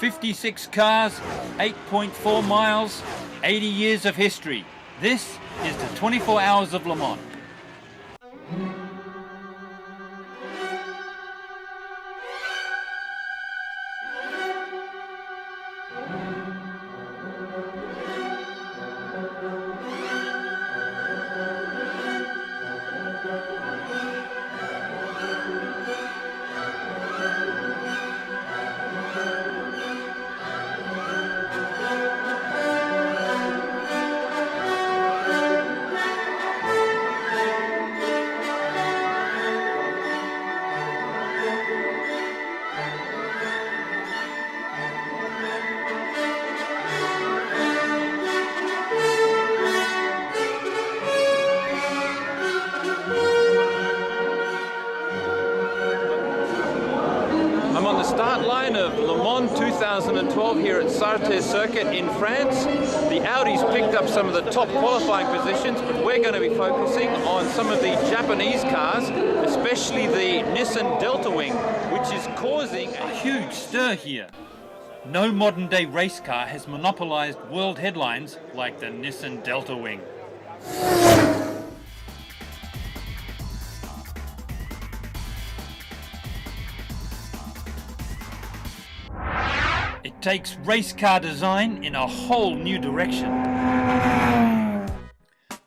56 cars, 8.4 miles, 80 years of history. This is the 24 Hours of Le Mans. I'm on the start line of Le Mans 2012 here at Sarthe Circuit in France. The Audi's picked up some of the top qualifying positions, but we're going to be focusing on some of the Japanese cars, especially the Nissan DeltaWing, which is causing a huge stir here. No modern day race car has monopolized world headlines like the Nissan DeltaWing. It takes race car design in a whole new direction.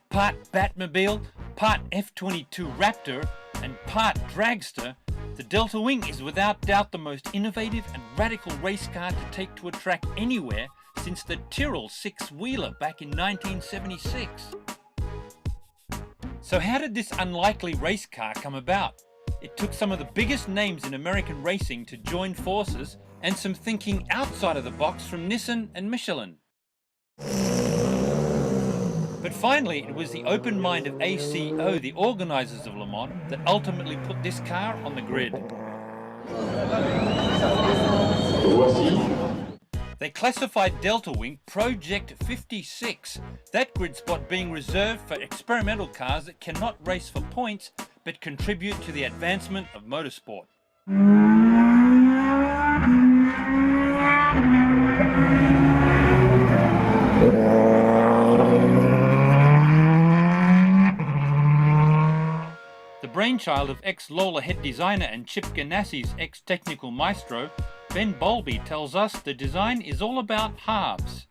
Part Batmobile, part F-22 Raptor, and part dragster, the DeltaWing is without doubt the most innovative and radical race car to take to a track anywhere since the Tyrrell six-wheeler back in 1976. So how did this unlikely race car come about? It took some of the biggest names in American racing to join forces and some thinking outside of the box from Nissan and Michelin. But finally, it was the open mind of ACO, the organisers of Le Mans, that ultimately put this car on the grid. They classified DeltaWing Project 56, that grid spot being reserved for experimental cars that cannot race for points but contribute to the advancement of motorsport. The brainchild of ex-Lola head designer and Chip Ganassi's ex-technical maestro, Ben Bowlby tells us the design is all about halves.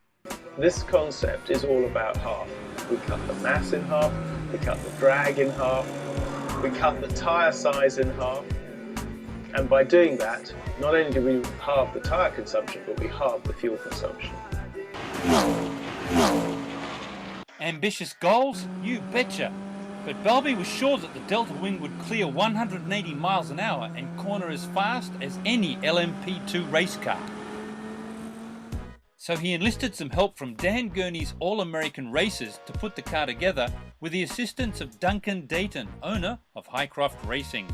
This concept is all about half. We cut the mass in half, we cut the drag in half, we cut the tyre size in half, and by doing that, not only do we halve the tyre consumption, but we halve the fuel consumption. Ambitious goals? You betcha! But Bowlby was sure that the DeltaWing would clear 180 miles an hour and corner as fast as any LMP2 race car. So he enlisted some help from Dan Gurney's All-American Racers to put the car together with the assistance of Duncan Dayton, owner of Highcroft Racing.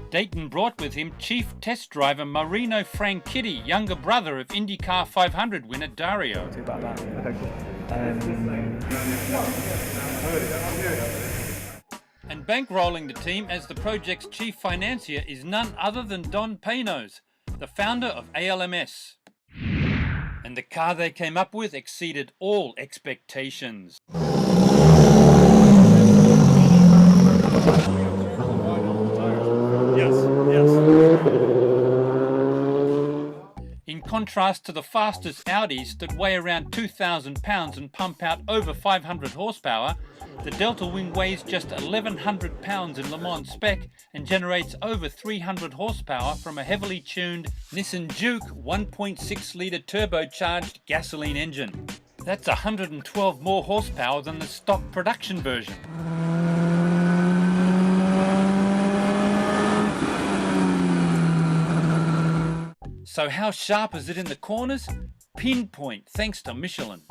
Dayton brought with him chief test driver Marino Franchitti, younger brother of IndyCar 500 winner Dario. And bankrolling the team as the project's chief financier is none other than Don Paynos, the founder of ALMS. And the car they came up with exceeded all expectations. In contrast to the fastest Audis that weigh around 2,000 pounds and pump out over 500 horsepower, the DeltaWing weighs just 1,100 pounds in Le Mans spec and generates over 300 horsepower from a heavily tuned Nissan Juke 1.6 litre turbocharged gasoline engine. That's 112 more horsepower than the stock production version. So how sharp is it in the corners? Pinpoint, thanks to Michelin.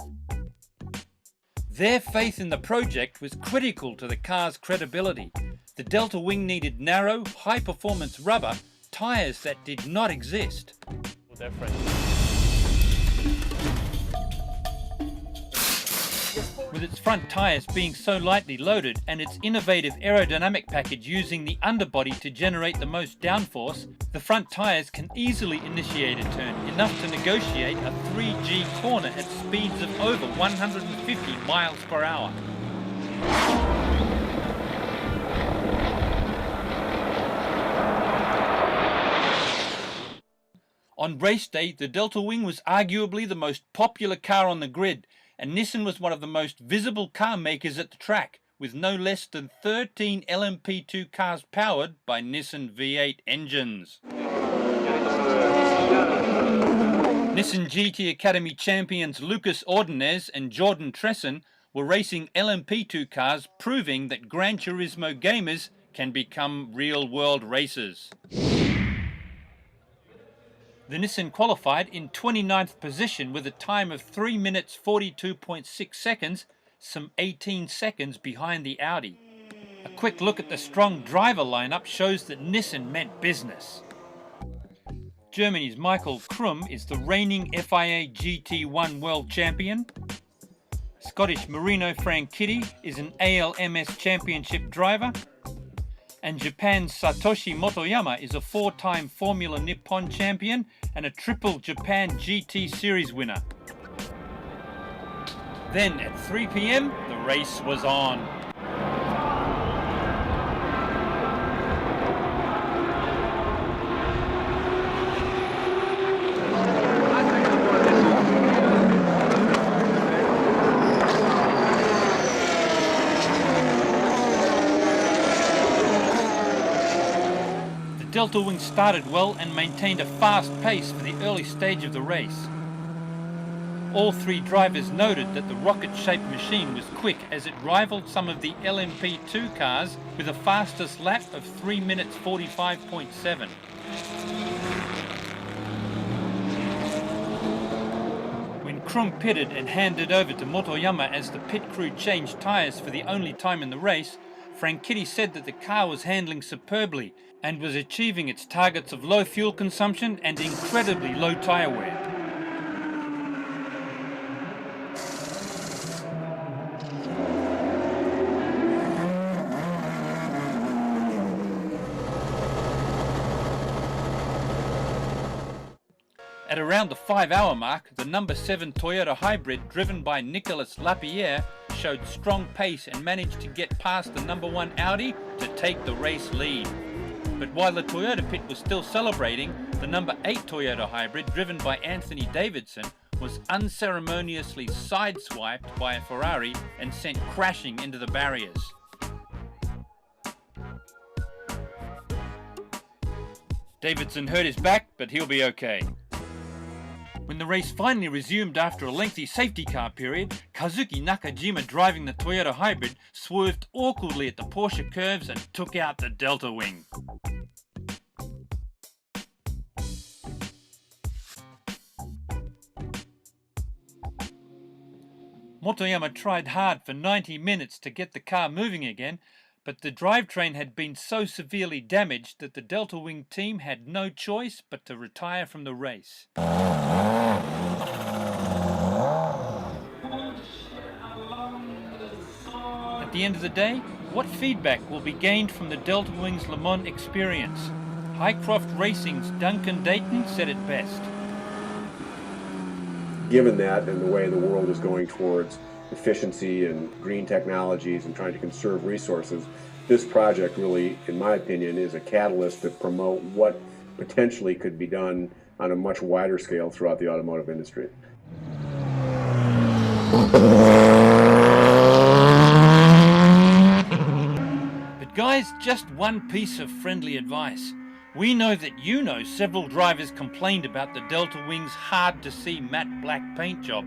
Their faith in the project was critical to the car's credibility. The DeltaWing needed narrow, high-performance rubber tyres that did not exist. Different. With its front tyres being so lightly loaded and its innovative aerodynamic package using the underbody to generate the most downforce, the front tyres can easily initiate a turn, enough to negotiate a 3G corner at speeds of over 150 miles per hour. On race day, the DeltaWing was arguably the most popular car on the grid, and Nissan was one of the most visible car makers at the track, with no less than 13 LMP2 cars powered by Nissan V8 engines. Nissan GT Academy champions Lucas Ordonez and Jordan Tresson were racing LMP2 cars, proving that Gran Turismo gamers can become real-world racers. The Nissan qualified in 29th position with a time of 3 minutes 42.6 seconds, some 18 seconds behind the Audi. A quick look at the strong driver lineup shows that Nissan meant business. Germany's Michael Krumm is the reigning FIA GT1 World Champion. Scottish Marino Franchitti is an ALMS Championship driver. And Japan's Satoshi Motoyama is a 4-time Formula Nippon champion and a triple Japan GT Series winner. Then at 3 p.m, the race was on. DeltaWing started well and maintained a fast pace for the early stage of the race. All three drivers noted that the rocket-shaped machine was quick as it rivaled some of the LMP2 cars with a fastest lap of 3 minutes 45.7. When Krumm pitted and handed over to Motoyama as the pit crew changed tyres for the only time in the race, Franchitti said that the car was handling superbly and was achieving its targets of low fuel consumption and incredibly low tyre wear. At around the 5-hour mark, the number 7 Toyota hybrid driven by Nicolas Lapierre showed strong pace and managed to get past the number 1 Audi to take the race lead. But while the Toyota pit was still celebrating, the number 8 Toyota hybrid driven by Anthony Davidson was unceremoniously sideswiped by a Ferrari and sent crashing into the barriers. Davidson hurt his back, but he'll be okay. When the race finally resumed after a lengthy safety car period, Kazuki Nakajima driving the Toyota hybrid swerved awkwardly at the Porsche curves and took out the DeltaWing. Motoyama tried hard for 90 minutes to get the car moving again, but the drivetrain had been so severely damaged that the DeltaWing team had no choice but to retire from the race. At the end of the day, what feedback will be gained from the DeltaWing's Le Mans experience? Highcroft Racing's Duncan Dayton said it best. Given that and the way the world is going towards efficiency and green technologies and trying to conserve resources, this project really, in my opinion, is a catalyst to promote what potentially could be done on a much wider scale throughout the automotive industry. But guys, just one piece of friendly advice. We know that you know several drivers complained about the DeltaWing's hard-to-see matte black paint job,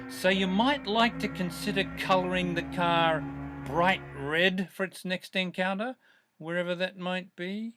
so you might like to consider colouring the car bright red for its next encounter, wherever that might be.